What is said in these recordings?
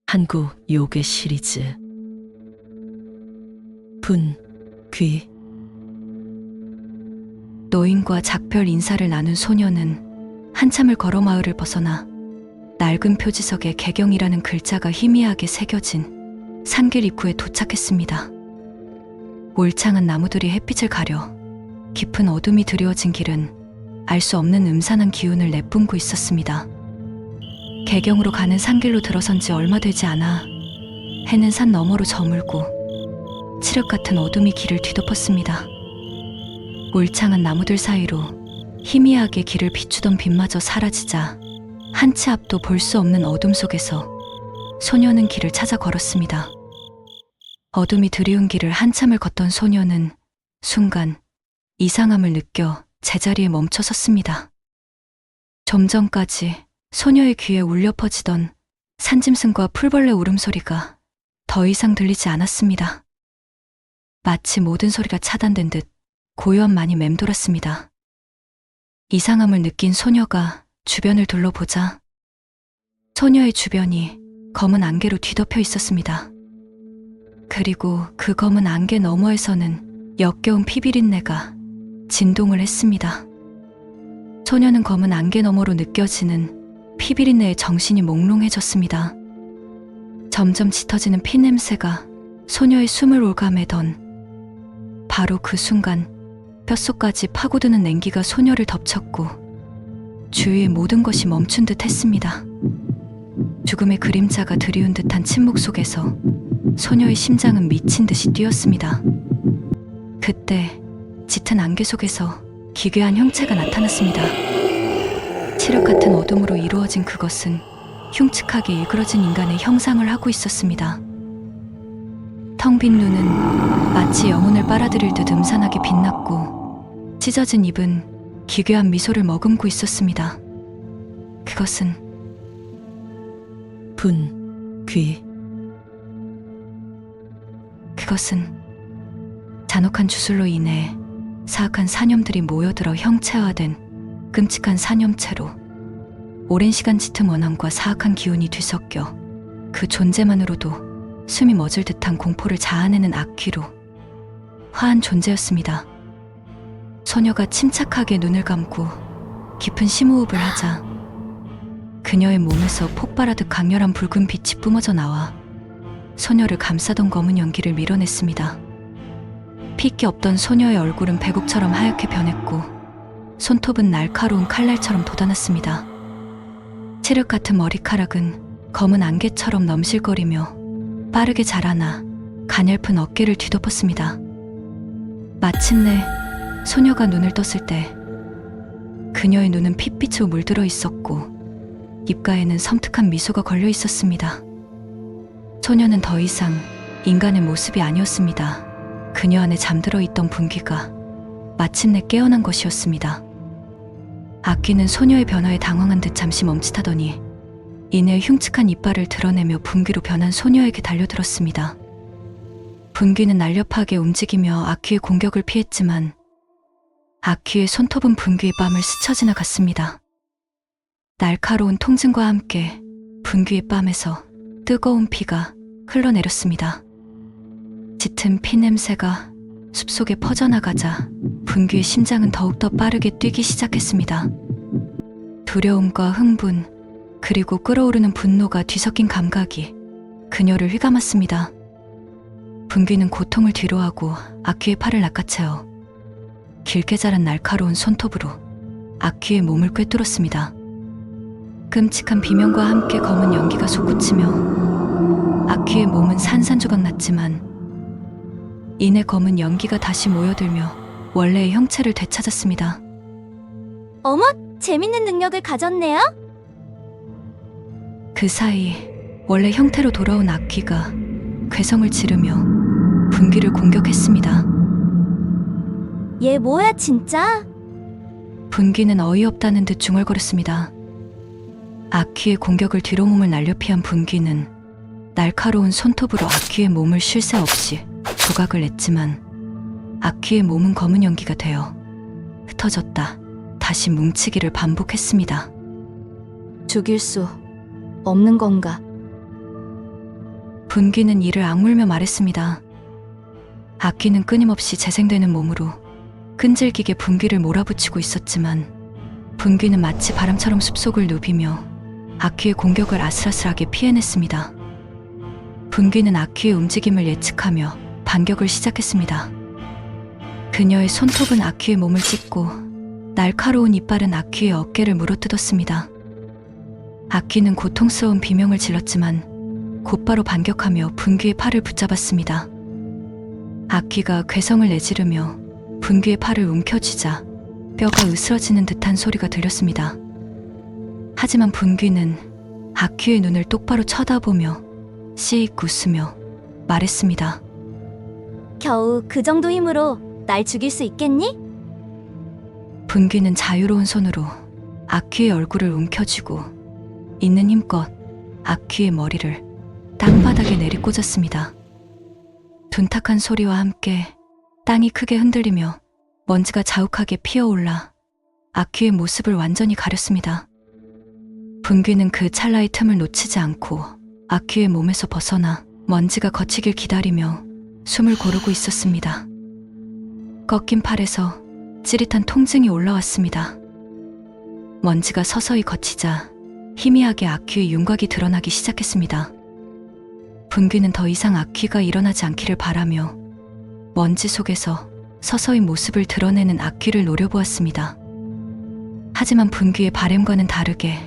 한국 요괴 시리즈 분, 귀. 노인과 작별 인사를 나눈 소녀는 한참을 걸어 마을을 벗어나 낡은 표지석에 개경이라는 글자가 희미하게 새겨진 산길 입구에 도착했습니다. 울창한 나무들이 햇빛을 가려 깊은 어둠이 드리워진 길은 알 수 없는 음산한 기운을 내뿜고 있었습니다. 개경으로 가는 산길로 들어선 지 얼마 되지 않아 해는 산 너머로 저물고 칠흑 같은 어둠이 길을 뒤덮었습니다. 울창한 나무들 사이로 희미하게 길을 비추던 빛마저 사라지자 한 치 앞도 볼 수 없는 어둠 속에서 소녀는 길을 찾아 걸었습니다. 어둠이 드리운 길을 한참을 걷던 소녀는 순간 이상함을 느껴 제자리에 멈춰 섰습니다. 좀 전까지 소녀의 귀에 울려 퍼지던 산짐승과 풀벌레 울음소리가 더 이상 들리지 않았습니다. 마치 모든 소리가 차단된 듯 고요함만이 맴돌았습니다. 이상함을 느낀 소녀가 주변을 둘러보자 소녀의 주변이 검은 안개로 뒤덮여 있었습니다. 그리고 그 검은 안개 너머에서는 역겨운 피비린내가 진동을 했습니다. 소녀는 검은 안개 너머로 느껴지는 피비린내에 정신이 몽롱해졌습니다. 점점 짙어지는 피냄새가 소녀의 숨을 올가매던 바로 그 순간 뼛속까지 파고드는 냉기가 소녀를 덮쳤고 주위의 모든 것이 멈춘 듯 했습니다. 죽음의 그림자가 드리운 듯한 침묵 속에서 소녀의 심장은 미친 듯이 뛰었습니다. 그때 짙은 안개 속에서 기괴한 형체가 나타났습니다. 칠흑 같은 어둠으로 이루어진 그것은 흉측하게 일그러진 인간의 형상을 하고 있었습니다. 텅 빈 눈은 마치 영혼을 빨아들일 듯 음산하게 빛났고 찢어진 입은 기괴한 미소를 머금고 있었습니다. 그것은 분, 귀. 그것은 잔혹한 주술로 인해 사악한 사념들이 모여들어 형체화된 끔찍한 사념체로 오랜 시간 짙은 원함과 사악한 기운이 뒤섞여 그 존재만으로도 숨이 멎을 듯한 공포를 자아내는 악귀로 화한 존재였습니다. 소녀가 침착하게 눈을 감고 깊은 심호흡을 하자 그녀의 몸에서 폭발하듯 강렬한 붉은 빛이 뿜어져 나와 소녀를 감싸던 검은 연기를 밀어냈습니다. 핏기 없던 소녀의 얼굴은 배국처럼 하얗게 변했고 손톱은 날카로운 칼날처럼 돋아났습니다. 칠흑 같은 머리카락은 검은 안개처럼 넘실거리며 빠르게 자라나 가냘픈 어깨를 뒤덮었습니다. 마침내 소녀가 눈을 떴을 때 그녀의 눈은 핏빛으로 물들어 있었고 입가에는 섬뜩한 미소가 걸려 있었습니다. 소녀는 더 이상 인간의 모습이 아니었습니다. 그녀 안에 잠들어 있던 분기가 마침내 깨어난 것이었습니다. 악귀는 소녀의 변화에 당황한 듯 잠시 멈칫하더니 이내 흉측한 이빨을 드러내며 분기로 변한 소녀에게 달려들었습니다. 분기는 날렵하게 움직이며 악귀의 공격을 피했지만 악귀의 손톱은 분기의 뺨을 스쳐 지나갔습니다. 날카로운 통증과 함께 분기의 뺨에서 뜨거운 피가 흘러내렸습니다. 짙은 피 냄새가 숲속에 퍼져나가자 분기의 심장은 더욱더 빠르게 뛰기 시작했습니다. 두려움과 흥분, 그리고 끓어오르는 분노가 뒤섞인 감각이 그녀를 휘감았습니다. 분기는 고통을 뒤로하고 악귀의 팔을 낚아채어 길게 자란 날카로운 손톱으로 악귀의 몸을 꿰뚫었습니다. 끔찍한 비명과 함께 검은 연기가 솟구치며 악귀의 몸은 산산조각 났지만 이내 검은 연기가 다시 모여들며 원래의 형체를 되찾았습니다. 어머, 재밌는 능력을 가졌네요? 그 사이 원래 형태로 돌아온 악귀가 괴성을 지르며 분기를 공격했습니다. 얘 뭐야 진짜? 분기는 어이없다는 듯 중얼거렸습니다. 악귀의 공격을 뒤로 몸을 날려 피한 분기는 날카로운 손톱으로 악귀의 몸을 쉴 새 없이 조각을 냈지만 악귀의 몸은 검은 연기가 되어 흩어졌다 다시 뭉치기를 반복했습니다. 죽일 수 없는 건가? 분귀는 이를 악물며 말했습니다. 악귀는 끊임없이 재생되는 몸으로 끈질기게 분귀를 몰아붙이고 있었지만 분귀는 마치 바람처럼 숲속을 누비며 악귀의 공격을 아슬아슬하게 피해냈습니다. 분귀는 악귀의 움직임을 예측하며 반격을 시작했습니다. 그녀의 손톱은 악귀의 몸을 찢고 날카로운 이빨은 악귀의 어깨를 물어뜯었습니다. 악귀는 고통스러운 비명을 질렀지만 곧바로 반격하며 분귀의 팔을 붙잡았습니다. 악귀가 괴성을 내지르며 분귀의 팔을 움켜쥐자 뼈가 으스러지는 듯한 소리가 들렸습니다. 하지만 분귀는 악귀의 눈을 똑바로 쳐다보며 씩 웃으며 말했습니다. 겨우 그 정도 힘으로 날 죽일 수 있겠니? 분귀는 자유로운 손으로 악귀의 얼굴을 움켜쥐고 있는 힘껏 악귀의 머리를 땅바닥에 내리꽂았습니다. 둔탁한 소리와 함께 땅이 크게 흔들리며 먼지가 자욱하게 피어올라 악귀의 모습을 완전히 가렸습니다. 분귀는 그 찰나의 틈을 놓치지 않고 악귀의 몸에서 벗어나 먼지가 걷히길 기다리며 숨을 고르고 있었습니다. 꺾인 팔에서 찌릿한 통증이 올라왔습니다. 먼지가 서서히 걷히자 희미하게 악귀의 윤곽이 드러나기 시작했습니다. 분귀는 더 이상 악귀가 일어나지 않기를 바라며 먼지 속에서 서서히 모습을 드러내는 악귀를 노려보았습니다. 하지만 분귀의 바램과는 다르게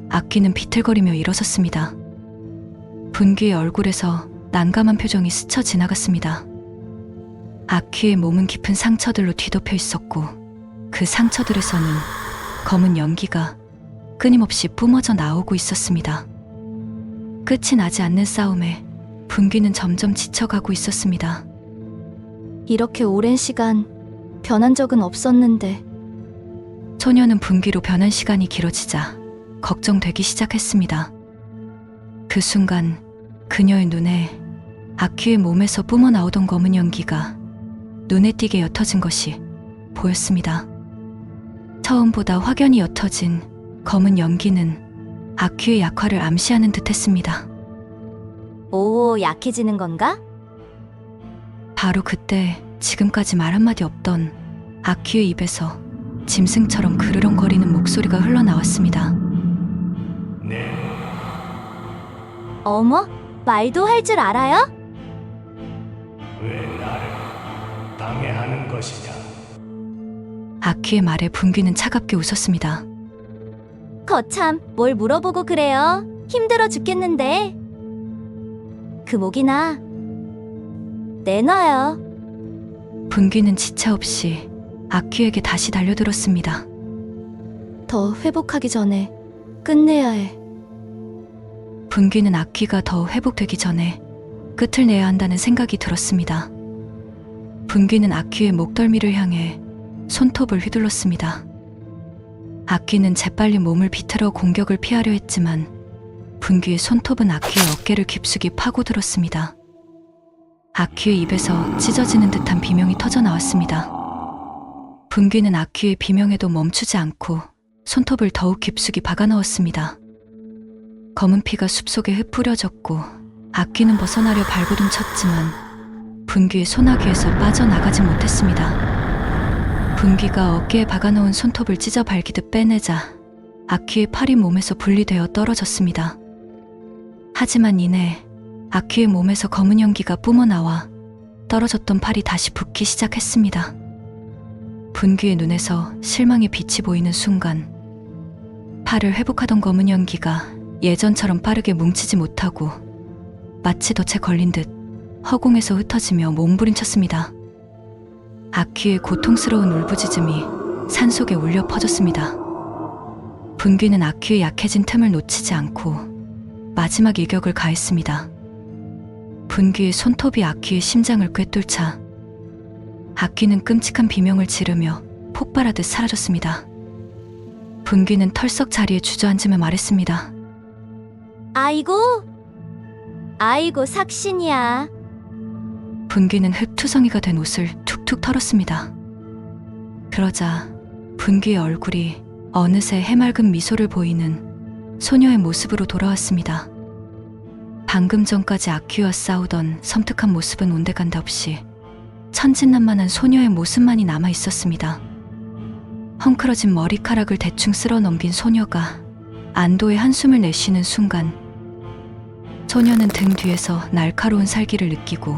악귀는 비틀거리며 일어섰습니다. 분귀의 얼굴에서 난감한 표정이 스쳐 지나갔습니다. 악귀의 몸은 깊은 상처들로 뒤덮여 있었고 그 상처들에서는 검은 연기가 끊임없이 뿜어져 나오고 있었습니다. 끝이 나지 않는 싸움에 분귀는 점점 지쳐가고 있었습니다. 이렇게 오랜 시간 변한 적은 없었는데. 소녀는 분귀로 변한 시간이 길어지자 걱정되기 시작했습니다. 그 순간 그녀의 눈에 악귀의 몸에서 뿜어나오던 검은 연기가 눈에 띄게 옅어진 것이 보였습니다. 처음보다 확연히 옅어진 검은 연기는 악귀의 약화를 암시하는 듯 했습니다. 오, 약해지는 건가? 바로 그때 지금까지 말 한마디 없던 악귀의 입에서 짐승처럼 그르렁거리는 목소리가 흘러나왔습니다. 네, 어머, 말도 할 줄 알아요? 왜 나를 방해하는 것이냐? 악귀의 말에 분귀는 차갑게 웃었습니다. 거참, 뭘 물어보고 그래요? 힘들어 죽겠는데. 그 목이나 내놔요. 분귀는 지체 없이 악귀에게 다시 달려들었습니다. 더 회복하기 전에 끝내야 해. 분귀는 악귀가 더 회복되기 전에 끝을 내야 한다는 생각이 들었습니다. 분귀는 악귀의 목덜미를 향해 손톱을 휘둘렀습니다. 악귀는 재빨리 몸을 비틀어 공격을 피하려 했지만 분귀의 손톱은 악귀의 어깨를 깊숙이 파고들었습니다. 악귀의 입에서 찢어지는 듯한 비명이 터져 나왔습니다. 분귀는 악귀의 비명에도 멈추지 않고 손톱을 더욱 깊숙이 박아 넣었습니다. 검은 피가 숲속에 흩뿌려졌고 악귀는 벗어나려 발버둥 쳤지만 분귀의 소나기에서 빠져나가지 못했습니다. 분귀가 어깨에 박아놓은 손톱을 찢어 발기듯 빼내자 악귀의 팔이 몸에서 분리되어 떨어졌습니다. 하지만 이내 악귀의 몸에서 검은 연기가 뿜어나와 떨어졌던 팔이 다시 붓기 시작했습니다. 분귀의 눈에서 실망의 빛이 보이는 순간 팔을 회복하던 검은 연기가 예전처럼 빠르게 뭉치지 못하고 마치 덫에 걸린 듯 허공에서 흩어지며 몸부림쳤습니다. 악귀의 고통스러운 울부짖음이 산속에 울려 퍼졌습니다. 분귀는 악귀의 약해진 틈을 놓치지 않고 마지막 일격을 가했습니다. 분귀의 손톱이 악귀의 심장을 꿰뚫자 악귀는 끔찍한 비명을 지르며 폭발하듯 사라졌습니다. 분귀는 털썩 자리에 주저앉으며 말했습니다. 아이고 삭신이야. 분귀는 흙투성이가 된 옷을 툭툭 털었습니다. 그러자 분귀의 얼굴이 어느새 해맑은 미소를 보이는 소녀의 모습으로 돌아왔습니다. 방금 전까지 아키와 싸우던 섬뜩한 모습은 온데간데 없이 천진난만한 소녀의 모습만이 남아 있었습니다. 헝클어진 머리카락을 대충 쓸어 넘긴 소녀가 안도의 한숨을 내쉬는 순간 소녀는 등 뒤에서 날카로운 살기를 느끼고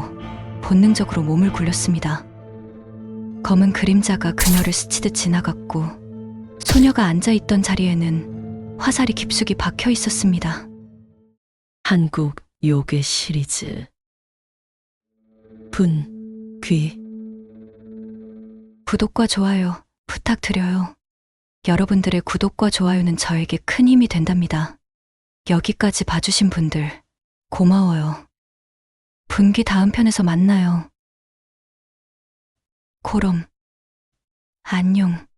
본능적으로 몸을 굴렸습니다. 검은 그림자가 그녀를 스치듯 지나갔고 소녀가 앉아있던 자리에는 화살이 깊숙이 박혀 있었습니다. 한국 요괴 시리즈 분, 귀. 구독과 좋아요 부탁드려요. 여러분들의 구독과 좋아요는 저에게 큰 힘이 된답니다. 여기까지 봐주신 분들 고마워요. 분기 다음 편에서 만나요. 코롬 안녕.